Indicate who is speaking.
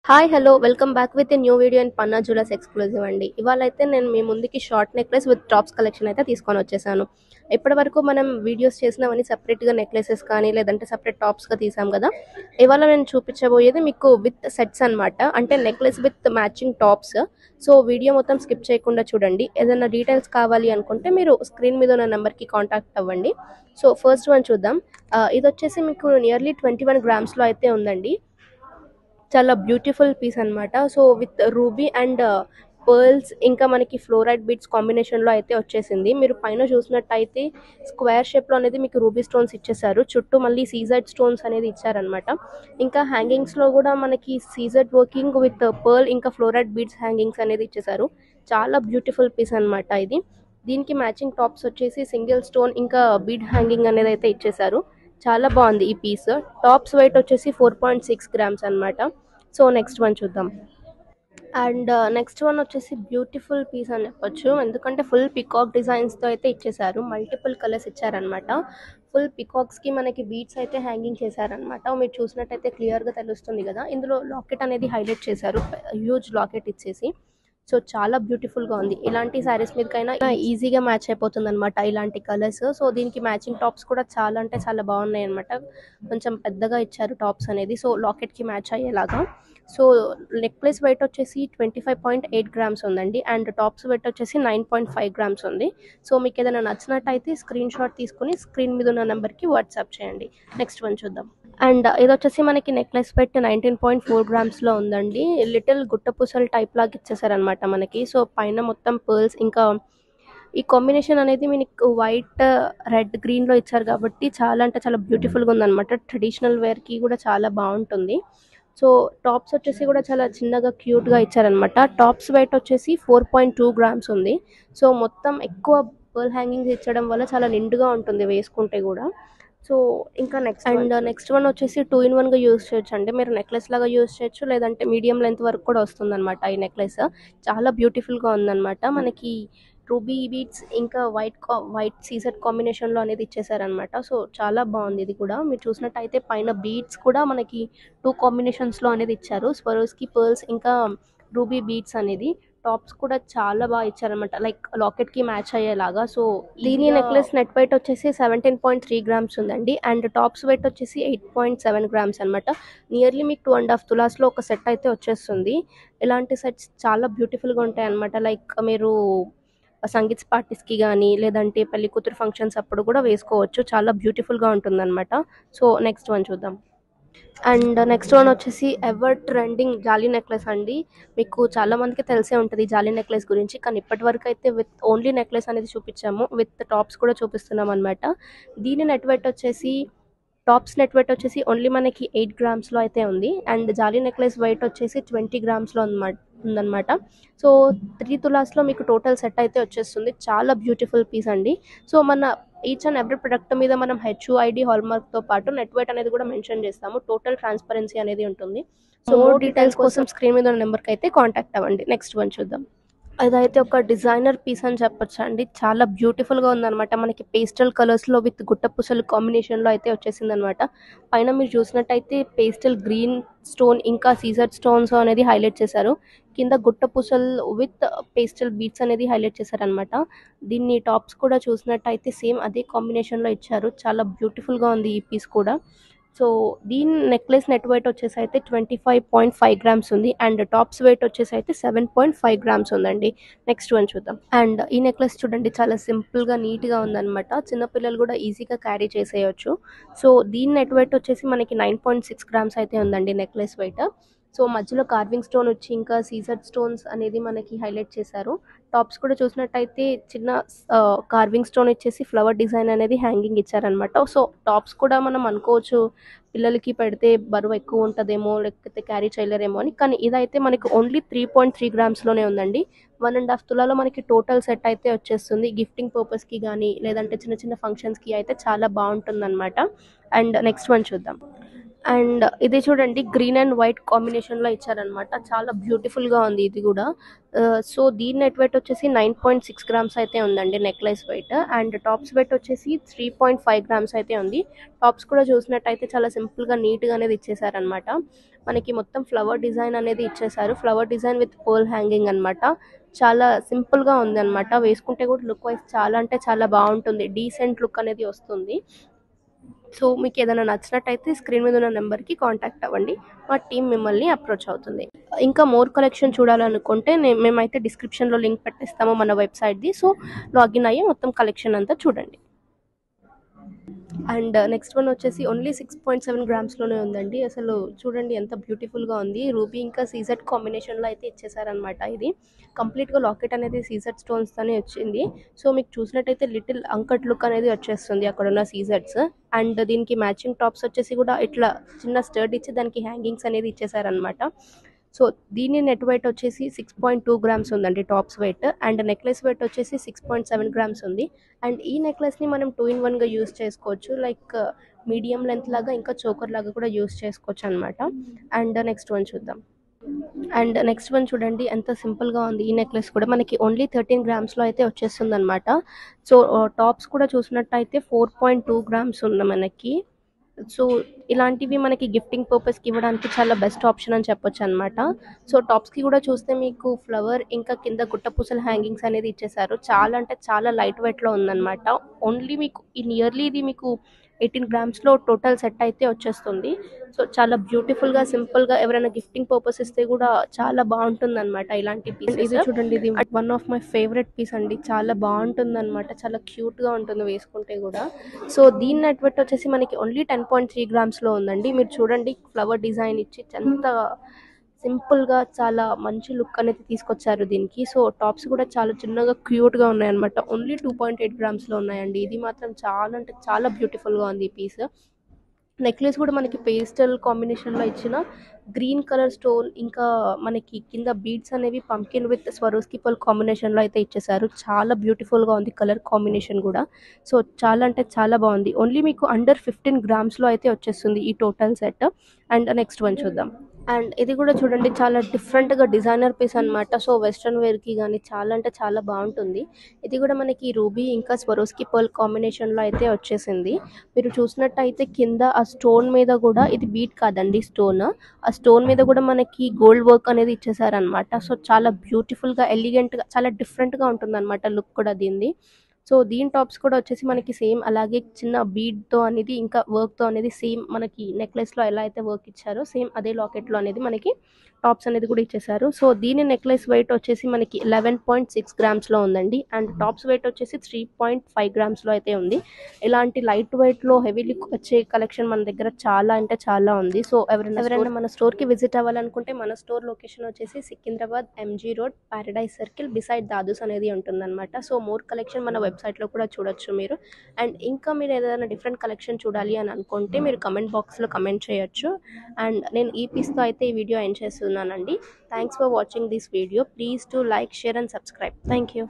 Speaker 1: Hi hello welcome back with a new video and Panna jewellers exclusive అండి. ఇవాళ అయితే నేను మీ ముందుకి short necklace with tops collection అయితే తీసుకొని వచ్చేసాను. ఇప్పటి వరకు మనం వీడియోస్ చేసినవన్నీ సపరేట్గా నెక్లెసెస్ కానీ లేదంటే సపరేట్ టాప్స్గా తీసాం కదా. ఇవాళ నేను చూపించబోయేది మీకు విత్ సెట్స్ అన్నమాట. అంటే necklace with matching tops. So video మొత్తం స్కిప్ చేయకుండా చూడండి. ఏదైనా డీటెయిల్స్ కావాలి అనుకుంటే మీరు స్క్రీన్ మీద ఉన్న నెంబర్కి కాంటాక్ట్ అవ్వండి. సో ఫస్ట్ వన్ చూద్దాం. ఇది వచ్చేసి మీకు నియర్లీ 21 గ్రామ్స్లో అయితే ఉందండి. చాలా బ్యూటిఫుల్ పీస్ అన్నమాట. So with ruby and pearls ఇంకా మనకి ఫ్లోరైడ్ బీడ్స్ కాంబినేషన్లో అయితే వచ్చేసింది. మీరు పైన చూసినట్టయితే స్క్వేర్ షేప్లో అనేది మీకు రూబీ స్టోన్స్ ఇచ్చేసారు. చుట్టూ మళ్ళీ సీజెడ్ స్టోన్స్ అనేది ఇచ్చారనమాట. ఇంకా హ్యాంగింగ్స్లో కూడా మనకి సీజెడ్ వర్కింగ్ విత్ పర్ల్ ఇంకా ఫ్లోరైడ్ బీడ్స్ హ్యాంగింగ్స్ అనేది ఇచ్చేసారు. చాలా బ్యూటిఫుల్ పీస్ అనమాట ఇది. దీనికి మ్యాచింగ్ టాప్స్ వచ్చేసి సింగిల్ స్టోన్ ఇంకా బీడ్ హ్యాంగింగ్ అనేది అయితే ఇచ్చేసారు. చాలా బాగుంది ఈ పీస్. టాప్స్ వెయిట్ వచ్చేసి 4.6 గ్రామ్స్ అనమాట. సో నెక్స్ట్ వన్ చూద్దాం. అండ్ నెక్స్ట్ వన్ వచ్చేసి బ్యూటిఫుల్ పీస్ అని చెప్పొచ్చు. ఎందుకంటే ఫుల్ పికాక్ డిజైన్స్తో అయితే ఇచ్చేసారు. మల్టిపుల్ కలర్స్ ఇచ్చారనమాట. ఫుల్ పికాక్స్కి మనకి బీడ్స్ అయితే హ్యాంగింగ్ చేశారనమాట. మీరు చూసినట్టయితే క్లియర్గా తెలుస్తుంది కదా. ఇందులో లాకెట్ అనేది హైలైట్ చేశారు, హ్యూజ్ లాకెట్ ఇచ్చేసి. సో చాలా బ్యూటిఫుల్గా ఉంది. ఇలాంటి శారీస్ మీదకైనా ఈజీగా మ్యాచ్ అయిపోతుంది అనమాట ఇలాంటి కలర్స్. సో దీనికి మ్యాచింగ్ టాప్స్ కూడా చాలా అంటే చాలా బాగున్నాయి అనమాట. కొంచెం పెద్దగా ఇచ్చారు టాప్స్ అనేది, సో లాకెట్కి మ్యాచ్ అయ్యేలాగా. సో నెక్లెస్ వెయిట్ వచ్చేసి 25.8 గ్రామ్స్ ఉందండి. అండ్ టాప్స్ వెయిట్ వచ్చేసి 9.5 గ్రామ్స్ ఉంది. సో మీకు ఏదైనా నచ్చినట్టయితే స్క్రీన్ షాట్ తీసుకుని స్క్రీన్ మీద ఉన్న నెంబర్కి వాట్సాప్ చేయండి. నెక్స్ట్ వన్ చూద్దాం. అండ్ ఇది వచ్చేసి మనకి నెక్లెస్ పెట్టి 19.4 గ్రామ్స్లో ఉందండి. లిటిల్ గుట్టపూసలు టైప్ లాగా ఇచ్చేసారనమాట మనకి. సో పైన మొత్తం పర్ల్స్ ఇంకా ఈ కాంబినేషన్ అనేది మీకు వైట్ రెడ్ గ్రీన్లో ఇచ్చారు కాబట్టి చాలా అంటే చాలా బ్యూటిఫుల్గా ఉందన్నమాట. ట్రెడిషనల్ వేర్కి కూడా చాలా బాగుంటుంది. సో టాప్స్ వచ్చేసి కూడా చాలా చిన్నగా క్యూట్గా ఇచ్చారనమాట. టాప్స్ వెయిట్ వచ్చేసి 4.2 గ్రామ్స్ ఉంది. సో మొత్తం ఎక్కువ పర్ల్ హ్యాంగింగ్స్ ఇచ్చడం వల్ల చాలా నిండుగా ఉంటుంది వేసుకుంటే కూడా. సో ఇంకా నెక్స్ట్ వన్ వచ్చేసి 2-in-1గా యూస్ చేయొచ్చు అండి. మీరు నెక్లెస్ లాగా యూస్ చేయొచ్చు, లేదంటే మీడియం లెంత్ వరకు కూడా వస్తుందన్నమాట ఈ నెక్లెస్. చాలా బ్యూటిఫుల్గా ఉందన్నమాట. మనకి రూబీ బీడ్స్ ఇంకా వైట్ సీజెడ్ కాంబినేషన్లో అనేది ఇచ్చేసారనమాట. సో చాలా బాగుంది ఇది కూడా. మీరు చూసినట్టయితే పైన బీడ్స్ కూడా మనకి 2 కాంబినేషన్స్లో అనేది ఇచ్చారు. స్వరోస్కి పర్ల్స్ ఇంకా రూబీ బీడ్స్ అనేది. టాప్స్ కూడా చాలా బాగా ఇచ్చారనమాట, లైక్ లాకెట్కి మ్యాచ్ అయ్యేలాగా. సో దీని నెక్లెస్ నెట్ వెయిట్ వచ్చేసి 17.3 గ్రామ్స్ ఉందండి. అండ్ టాప్స్ వెయిట్ వచ్చేసి 8.7 గ్రామ్స్ అనమాట. నియర్లీ మీకు 2.5 తులాస్లో ఒక సెట్ అయితే వచ్చేస్తుంది. ఇలాంటి సెట్స్ చాలా బ్యూటిఫుల్గా ఉంటాయి అనమాట. లైక్ మీరు సంగీత్ పార్టీస్కి కానీ లేదంటే పెళ్లి కూతురు ఫంక్షన్స్ అప్పుడు కూడా వేసుకోవచ్చు. చాలా బ్యూటిఫుల్గా ఉంటుందన్నమాట. సో నెక్స్ట్ వన్ చూద్దాం. అండ్ నెక్స్ట్ వన్ వచ్చేసి ఎవర్ ట్రెండింగ్ జాలీ నెక్లెస్ అండి. మీకు చాలా మందికి తెలిసే ఉంటుంది జాలీ నెక్లెస్ గురించి, కానీ ఇప్పటి వరకు అయితే విత్ ఓన్లీ నెక్లెస్ అనేది చూపించాము, విత్ టాప్స్ కూడా చూపిస్తున్నాం అనమాట. దీని నెట్ వెయిట్ వచ్చేసి టాప్స్ నెట్ వెయిట్ వచ్చేసి ఓన్లీ మనకి 8 గ్రామ్స్లో అయితే ఉంది. అండ్ జాలీ నెక్లెస్ వెయిట్ వచ్చేసి 20 గ్రామ్స్లో ఉందన్నమాట. సో 3 తులాస్లో మీకు టోటల్ సెట్ అయితే వచ్చేస్తుంది. చాలా బ్యూటిఫుల్ పీస్ అండి. సో మన ఈచ్ అండ్ ఎవ్రీ ప్రొడక్ట్ మీద మనం హెచ్యుఐడి హాల్మార్క్తో పాటు నెట్ వెయిట్ అనేది కూడా మెన్షన్ చేస్తాము. టోటల్ ట్రాన్స్పరెన్సీ అనేది ఉంటుంది. సో మోర్ డీటెయిల్స్ కోసం స్క్రీన్ మీద ఉన్న నెంబర్కి అయితే కాంటాక్ట్ అవ్వండి. నెక్స్ట్ వన్ చూద్దాం. అదైతే ఒక డిజైనర్ పీస్ అని చెప్పొచ్చు అండి. చాలా బ్యూటిఫుల్గా ఉందన్నమాట. మనకి పేస్టల్ కలర్స్లో విత్ గుట్టపూసలు కాంబినేషన్లో అయితే వచ్చేసింది అనమాట. పైన మీరు చూసినట్టయితే పేస్టల్ గ్రీన్ స్టోన్ ఇంకా సీజర్ స్టోన్స్ అనేది హైలైట్ చేశారు. కింద గుట్టపూసలు విత్ పేస్టల్ బీట్స్ అనేది హైలైట్ చేశారనమాట. దీన్ని టాప్స్ కూడా చూసినట్టయితే సేమ్ అదే కాంబినేషన్లో ఇచ్చారు. చాలా బ్యూటిఫుల్గా ఉంది ఈ పీస్ కూడా. సో దీని నెక్లెస్ నెట్ వెయిట్ వచ్చేసి అయితే 25.5 గ్రామ్స్ ఉంది. అండ్ టాప్స్ వెయిట్ వచ్చేసి అయితే 7.5 గ్రామ్స్ ఉందండి. నెక్స్ట్ వన్ చూద్దాం. అండ్ ఈ నెక్లెస్ చూడండి, చాలా సింపుల్గా నీట్గా ఉందన్నమాట. చిన్నపిల్లలు కూడా ఈజీగా క్యారీ చేసేయచ్చు. సో దీని నెట్ వెయిట్ వచ్చేసి మనకి 9.6 గ్రామ్స్ అయితే ఉందండి నెక్లెస్ వెయిట్. సో మధ్యలో కార్వింగ్ స్టోన్ వచ్చి ఇంకా సీజర్ స్టోన్స్ అనేది మనకి హైలైట్ చేశారు. టాప్స్ కూడా చూసినట్టయితే చిన్న కార్వింగ్ స్టోన్ ఇచ్చేసి ఫ్లవర్ డిజైన్ అనేది హ్యాంగింగ్ ఇచ్చారనమాట. సో టాప్స్ కూడా మనం అనుకోవచ్చు పిల్లలకి పెడితే బరువు ఎక్కువ ఉంటుందేమో లేకపోతే క్యారీ చేయలేరేమో అని, కానీ ఇదైతే మనకి ఓన్లీ 3.3 గ్రామ్స్లోనే ఉందండి. 1.5 తులాలో మనకి టోటల్ సెట్ అయితే వచ్చేస్తుంది. గిఫ్టింగ్ పర్పస్కి కానీ లేదంటే చిన్న చిన్న ఫంక్షన్స్కి అయితే చాలా బాగుంటుంది అనమాట. అండ్ నెక్స్ట్ వన్ చూద్దాం. అండ్ ఇది చూడండి గ్రీన్ అండ్ వైట్ కాంబినేషన్ లో ఇచ్చారనమాట. చాలా బ్యూటిఫుల్ గా ఉంది ఇది కూడా. సో దీని నెట్ వెయిట్ వచ్చేసి 9.6 గ్రామ్స్ అయితే ఉందండి necklace weight. And tops weight వచ్చేసి 3.5 గ్రామ్స్ అయితే ఉంది. టాప్స్ కూడా చూసినట్టయితే చాలా సింపుల్ గా నీట్ గా అనేది ఇచ్చేసారనమాట. మనకి మొత్తం ఫ్లవర్ డిజైన్ అనేది ఇచ్చేసారు. Flower design with pole hanging అన్నమాట. చాలా సింపుల్ గా ఉంది అనమాట. వేసుకుంటే కూడా లుక్ వైజ్ చాలా అంటే చాలా బాగుంటుంది. డీసెంట్ లుక్ అనేది వస్తుంది. సో మీకు ఏదైనా నచ్చినట్టయితే స్క్రీన్ మీద ఉన్న నెంబర్కి కాంటాక్ట్ అవ్వండి. మా టీం మిమ్మల్ని అప్రోచ్ అవుతుంది. ఇంకా మోర్ కలెక్షన్ చూడాలనుకుంటే మేమైతే డిస్క్రిప్షన్లో లింక్ పెట్టేస్తాము మన వెబ్సైట్ది. సో లాగిన్ అయ్యి మొత్తం కలెక్షన్ అంతా చూడండి. అండ్ నెక్స్ట్ వన్ వచ్చేసి ఓన్లీ 6.7 గ్రామ్స్లోనే ఉందండి. అసలు చూడండి ఎంత బ్యూటిఫుల్గా ఉంది. రూబీ ఇంకా సీజెడ్ కాంబినేషన్లో అయితే ఇచ్చేసారనమాట. ఇది కంప్లీట్గా లాకెట్ అనేది సీజెడ్ స్టోన్స్తోనే వచ్చింది. సో మీకు చూసినట్టయితే లిటిల్ అంకట్ లుక్ అనేది వచ్చేస్తుంది అక్కడ ఉన్న సీజెడ్స్. అండ్ దీనికి మ్యాచింగ్ టాప్స్ వచ్చేసి కూడా ఇట్లా చిన్న స్టర్ట్ ఇచ్చి దానికి హ్యాంగింగ్స్ అనేది ఇచ్చేసారనమాట. సో దీని నెట్ వెయిట్ వచ్చేసి 6.2 గ్రామ్స్ ఉందండి tops weight. And necklace weight వచ్చేసి 6.7 గ్రామ్స్ ఉంది. అండ్ ఈ నెక్లెస్ని మనం 2-in-1గా యూస్ చేసుకోవచ్చు. లైక్ మీడియం లెంత్ లాగా ఇంకా చోకర్ లాగా కూడా యూస్ చేసుకోవచ్చు అనమాట. అండ్ నెక్స్ట్ వన్ చూద్దాం. అండ్ నెక్స్ట్ వన్ చూడండి ఎంత సింపుల్గా ఉంది. ఈ నెక్లెస్ కూడా మనకి ఓన్లీ 13 గ్రామ్స్లో అయితే వచ్చేస్తుంది అనమాట. సో టాప్స్ కూడా చూసినట్టయితే 4.2 గ్రామ్స్ ఉంది మనకి. సో ఇలాంటివి మనకి గిఫ్టింగ్ పర్పస్కి ఇవ్వడానికి చాలా బెస్ట్ ఆప్షన్ అని చెప్పొచ్చు అనమాట. సో టాప్స్కి కూడా చూస్తే మీకు ఫ్లవర్ ఇంకా కింద గుట్టపూసల హ్యాంగింగ్స్ అనేది ఇచ్చేసారు. చాలా అంటే చాలా లైట్ వెయిట్లో ఉందన్నమాట. ఓన్లీ మీకు ఈ నియర్లీ ఇది మీకు 18 గ్రామ్స్లో టోటల్ సెట్ అయితే వచ్చేస్తుంది. సో చాలా బ్యూటిఫుల్గా సింపుల్గా ఎవరైనా గిఫ్టింగ్ పర్పస్ ఇస్తే కూడా చాలా బాగుంటుంది అనమాట ఇలాంటి పీస్. ఇది చూడండి, ఇది one of my favourite piece అండి. చాలా బాగుంటుంది అనమాట. చాలా క్యూట్గా ఉంటుంది వేసుకుంటే కూడా. సో దీని నెట్ వెయిట్ వచ్చేసి మనకి ఓన్లీ 10.3 గ్రామ్స్లో ఉందండి. మీరు చూడండి ఫ్లవర్ డిజైన్ ఇచ్చి ఎంత సింపుల్గా చాలా మంచి లుక్ అనేది తీసుకొచ్చారు దీనికి. సో టాప్స్ కూడా చాలా చిన్నగా క్యూట్గా ఉన్నాయన్నమాట. ఓన్లీ 2.8 గ్రామ్స్లో ఉన్నాయండి. ఇది మాత్రం చాలా అంటే చాలా బ్యూటిఫుల్గా ఉంది ఈ పీస్. నెక్లెస్ కూడా మనకి పేస్టల్ కాంబినేషన్లో ఇచ్చిన గ్రీన్ కలర్ స్టోన్ ఇంకా మనకి కింద బీడ్స్ అనేవి పంకిన్ విత్ స్వరోస్కి పల్ కాంబినేషన్లో అయితే ఇచ్చేసారు. చాలా బ్యూటిఫుల్గా ఉంది కలర్ కాంబినేషన్ కూడా. సో చాలా అంటే చాలా బాగుంది. ఓన్లీ మీకు అండర్ 15 గ్రామ్స్లో అయితే వచ్చేస్తుంది ఈ total set. And next one చూద్దాం. అండ్ ఇది కూడా చూడండి చాలా డిఫరెంట్గా డిజైనర్ పీస్ అనమాట. సో వెస్ట్రన్ వేర్కి కానీ చాలా అంటే చాలా బాగుంటుంది. ఇది కూడా మనకి రూబీ ఇంకా స్వరోస్కి పర్ల్ కాంబినేషన్లో అయితే వచ్చేసింది. మీరు చూసినట్టయితే కింద ఆ స్టోన్ మీద కూడా ఇది బీట్ కాదండి స్టోన్. ఆ స్టోన్ మీద కూడా మనకి గోల్డ్ వర్క్ అనేది ఇచ్చేసారనమాట. సో చాలా బ్యూటిఫుల్గా ఎలిగెంట్గా చాలా డిఫరెంట్గా ఉంటుంది అనమాట లుక్ కూడా దీనిది. సో దీని టాప్స్ కూడా వచ్చేసి మనకి సేమ్ అలాగే చిన్న బీడ్తో అనేది ఇంకా వర్క్తో అనేది సేమ్ మనకి నెక్లెస్లో ఎలా అయితే వర్క్ ఇచ్చారో సేమ్ అదే లాకెట్లో అనేది మనకి టాప్స్ అనేది కూడా ఇచ్చేసారు. సో దీని నెక్లెస్ వెయిట్ వచ్చేసి మనకి 11.6 గ్రామ్స్లో ఉందండి. అండ్ టాప్స్ వెయిట్ వచ్చేసి 3.5 గ్రామ్స్లో అయితే ఉంది. ఇలాంటి లైట్ వెయిట్లో హెవీ లుక్ వచ్చే కలెక్షన్ మన దగ్గర చాలా అంటే చాలా ఉంది. సో ఎవరైనా మన స్టోర్కి విజిట్ అవ్వాలనుకుంటే మన స్టోర్ లొకేషన్ వచ్చేసి Secunderabad MG road paradise circle beside Dadu's అనేది ఉంటుందన్నమాట. సో మోర్ కలెక్షన్ మన వెబ్సైట్లో కూడా చూడొచ్చు మీరు. అండ్ ఇంకా మీరు ఏదైనా డిఫరెంట్ కలెక్షన్ చూడాలి అని అనుకుంటే మీరు కమెంట్ బాక్స్లో కమెంట్ చేయొచ్చు. అండ్ నేను ఈ పీస్తో అయితే ఈ వీడియో ఎండ్ చేస్తున్నానండి. Thanks for watching this video. Please to like, share and subscribe. Thank you.